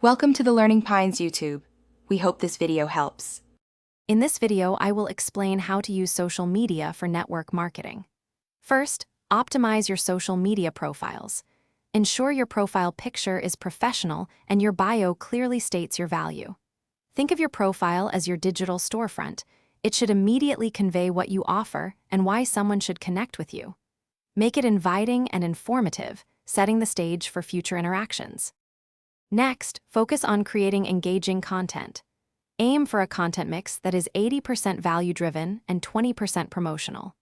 Welcome to the Learning Pines YouTube. We hope this video helps. In this video, I will explain how to use social media for network marketing. First, optimize your social media profiles. Ensure your profile picture is professional and your bio clearly states your value. Think of your profile as your digital storefront. It should immediately convey what you offer and why someone should connect with you. Make it inviting and informative, setting the stage for future interactions. Next, focus on creating engaging content. Aim for a content mix that is 80% value-driven and 20% promotional.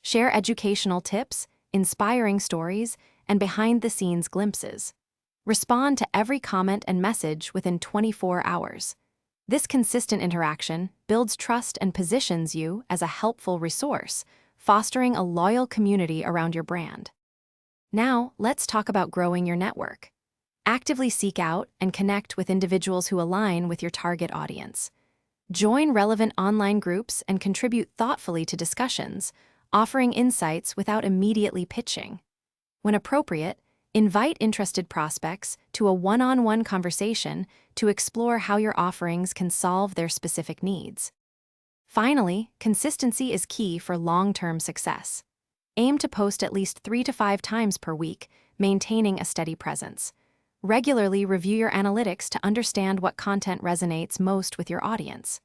Share educational tips, inspiring stories, and behind-the-scenes glimpses. Respond to every comment and message within 24 hours. This consistent interaction builds trust and positions you as a helpful resource, fostering a loyal community around your brand. Now, let's talk about growing your network. Actively seek out and connect with individuals who align with your target audience. Join relevant online groups and contribute thoughtfully to discussions, offering insights without immediately pitching. When appropriate, invite interested prospects to a one-on-one conversation to explore how your offerings can solve their specific needs. Finally, consistency is key for long-term success. Aim to post at least 3 to 5 times per week, maintaining a steady presence. Regularly review your analytics to understand what content resonates most with your audience.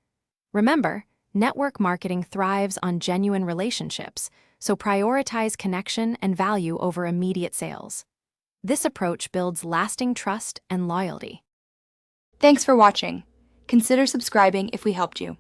Remember, network marketing thrives on genuine relationships, so prioritize connection and value over immediate sales. This approach builds lasting trust and loyalty. Thanks for watching. Consider subscribing if we helped you.